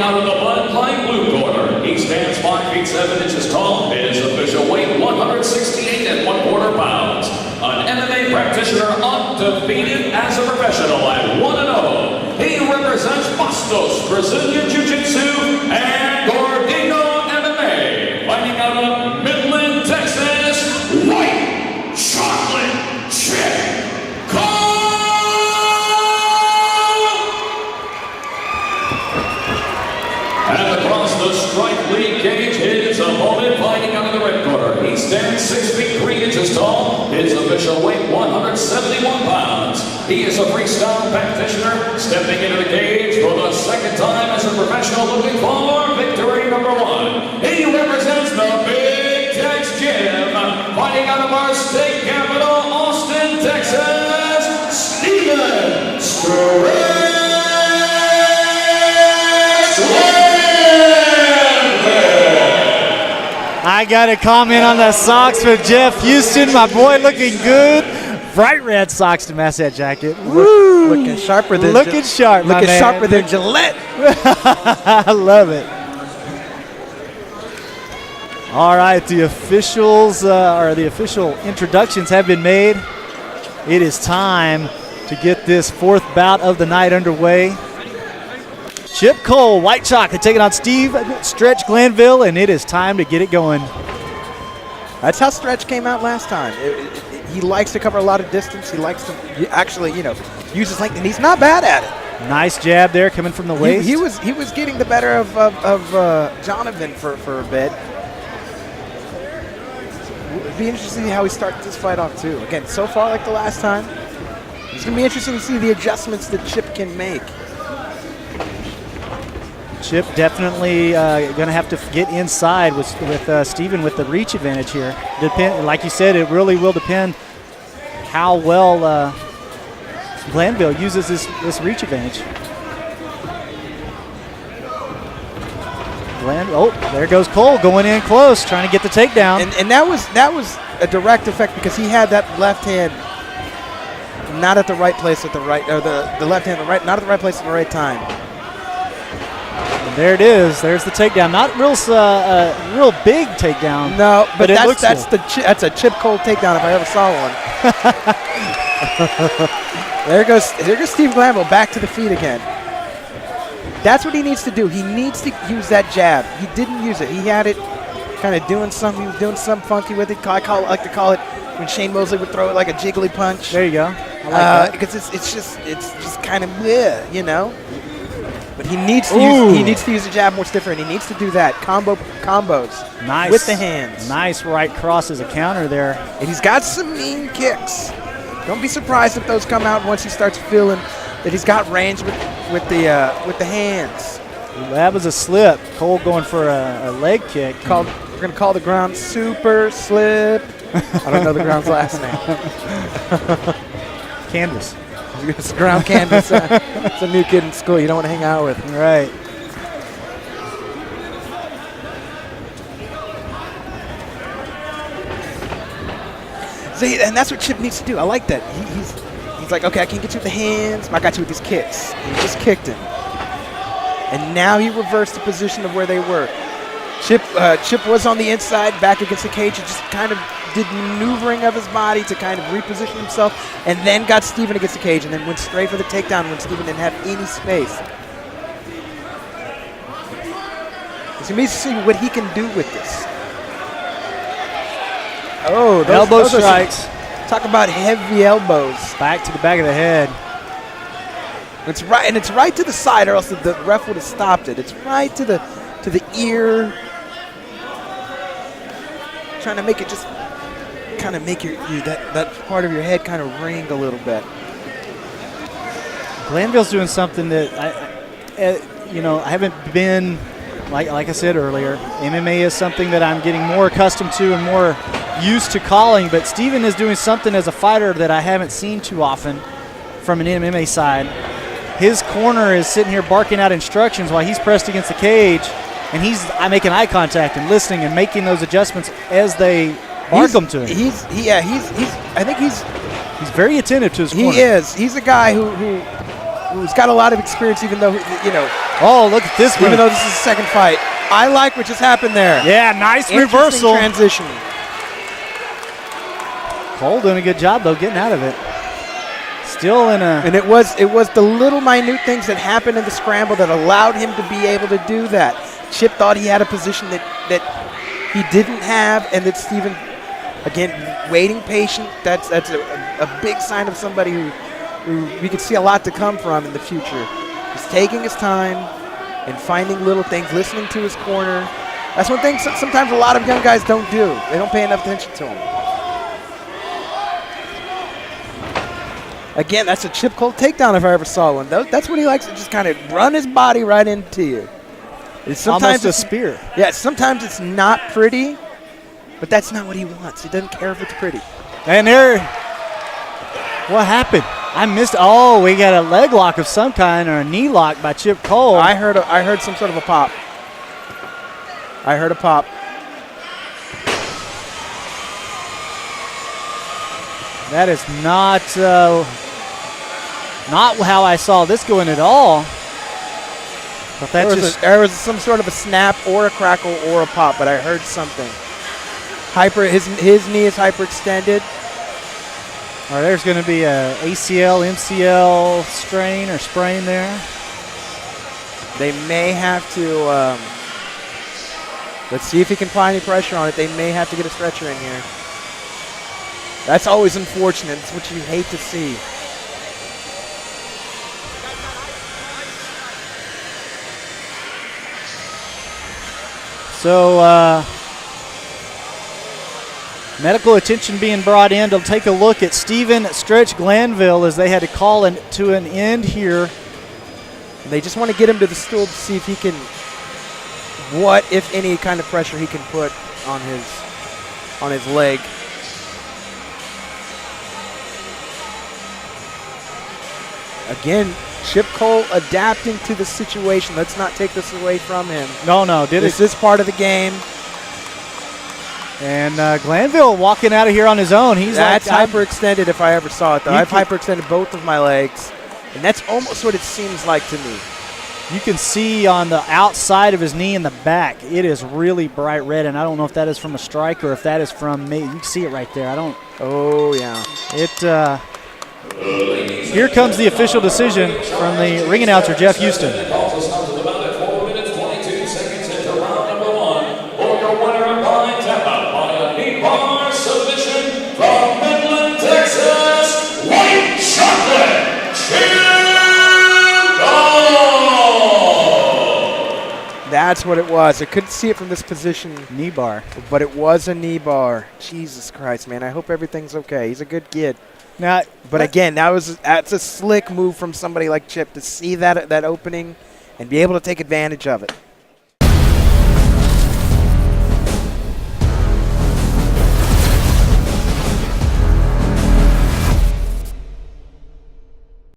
out of the light blue corner, he stands 5 feet 7 inches tall. His official weight 168 and 1/4 pounds. An MMA practitioner undefeated as a professional at 1-0. He represents Bastos Brazilian Jiu-Jitsu and Gordino MMA. Fighting out of Midland, Texas, White Chocolate Chip Cole! And across the strike league cage, his opponent fighting out of the red corner. He stands 6 feet 3 inches tall. His official weight 171 pounds. He is a freestyle practitioner stepping into the cage for the second time as a professional, looking for victory number 1. He represents the Big Tex Gym, fighting out of our state capital, Austin, Texas, Steven Stretch. I got to comment on the socks with Jeff Houston, my boy, looking good. Bright red socks to match that jacket. Woo! Looking sharper than looking sharp, looking sharper than Gillette. I love it. All right, the officials or the official introductions have been made. It is time to get this 4th bout of the night underway. Chip Cole, White Chocolate, taking on Steve Stretch Glanville, and it is time to get it going. That's how Stretch came out last time. He likes to cover a lot of distance. He likes to actually, use his length, and he's not bad at it. Nice jab there coming from the waist. He was getting the better of Jonathan for a bit. It'd be interesting to see how he starts this fight off too. Again, so far like the last time, it's gonna be interesting to see the adjustments that Chip can make. Chip definitely going to have to get inside with Steven with the reach advantage here. Like you said, it really will depend how well Glanville uses this reach advantage. There goes Cole going in close, trying to get the takedown. And that was a direct effect because he had that left hand not at the right place at the right, or the left hand not at the right place at the right time. There it is. There's the takedown. Not real big takedown. No, but it looks that's cool. That's a Chip Cole takedown if I ever saw one. There goes Steve Glanville back to the feet again. That's what he needs to do. He needs to use that jab. He didn't use it. He had it kind of doing something. He was doing something funky with it. I like to call it when Shane Mosley would throw it like a jiggly punch. There you go. I like that. Because it's just kind of bleh, But he needs to use the jab more stiffer, and he needs to do that. Combos. Nice. With the hands. Nice right cross as a counter there. And he's got some mean kicks. Don't be surprised if those come out once he starts feeling that he's got range with the hands. That was a slip. Cole going for a leg kick. We're going to call the ground super slip. I don't know the ground's last name. Canvas. It's ground canvas. It's a new kid in school you don't want to hang out with. Right. See, and that's what Chip needs to do. I like that. He's like, okay, I can't get you with the hands. I got you with these kicks. And he just kicked him. And now he reversed the position of where they were. Chip was on the inside, back against the cage. He just kind of did maneuvering of his body to kind of reposition himself, and then got Steven against the cage, and then went straight for the takedown when Steven didn't have any space. It's amazing to see what he can do with this. Oh, those elbow strikes. Talk about heavy elbows. Back to the back of the head. It's right, and it's right to the side, or else the ref would have stopped it. It's right to the ear. Trying to make it just kind of make that part of your head kind of ring a little bit. Glanville's doing something that I haven't been like I said earlier. MMA is something that I'm getting more accustomed to and more used to calling, but Steven is doing something as a fighter that I haven't seen too often from an MMA side. His corner is sitting here barking out instructions while he's pressed against the cage, and he's making eye contact and listening and making those adjustments as they bark them to him. I think he's very attentive to his corner. He is. He's a guy who's got a lot of experience, even though Oh, look at this one. Even though this is the second fight. I like what just happened there. Yeah, nice Interesting reversal. transition. Cole doing a good job, though, getting out of it. Still in a... And it was the little minute things that happened in the scramble that allowed him to be able to do that. Chip thought he had a position that he didn't have, and that Steven, again, waiting patient. That's a big sign of somebody who we could see a lot to come from in the future. He's taking his time and finding little things, listening to his corner. That's one thing sometimes a lot of young guys don't do. They don't pay enough attention to him. Again, that's a Chip Cole takedown if I ever saw one. That's what he likes, to just kind of run his body right into you. Almost a spear. Yeah, sometimes it's not pretty, but that's not what he wants. He doesn't care if it's pretty. And there, what happened? I missed. Oh, we got a leg lock of some kind or a knee lock by Chip Cole. I heard some sort of a pop. I heard a pop. That is not how I saw this going at all. But that's There was some sort of a snap or a crackle or a pop, but I heard something. His knee is hyperextended. Or there's going to be a ACL, MCL strain or sprain there. They may have to, let's see if he can apply any pressure on it. They may have to get a stretcher in here. That's always unfortunate. It's what you hate to see. So, medical attention being brought in to take a look at Steven Stretch Glanville as they had to call to an end here. And they just want to get him to the stool to see if he can, what, if any, kind of pressure he can put on his leg. Again, Chip Cole adapting to the situation. Let's not take this away from him. No, This is part of the game. And Glanville walking out of here on his own. That's hyperextended if I ever saw it, though. I've hyperextended both of my legs, and that's almost what it seems like to me. You can see on the outside of his knee in the back, it is really bright red, and I don't know if that is from a strike or if that is from me. You can see it right there. Oh, yeah. Here comes the official decision from the ring announcer, Jeff Houston. It calls us down to about 4 minutes, 22 seconds into round number 1. For your winner by tap out by a knee bar submission from Midland, Texas, White Chocolate Chicago. That's what it was. I couldn't see it from this position. Knee bar. But it was a knee bar. Jesus Christ, man. I hope everything's okay. He's a good kid. Now, but again, that's a slick move from somebody like Chip to see that opening and be able to take advantage of it.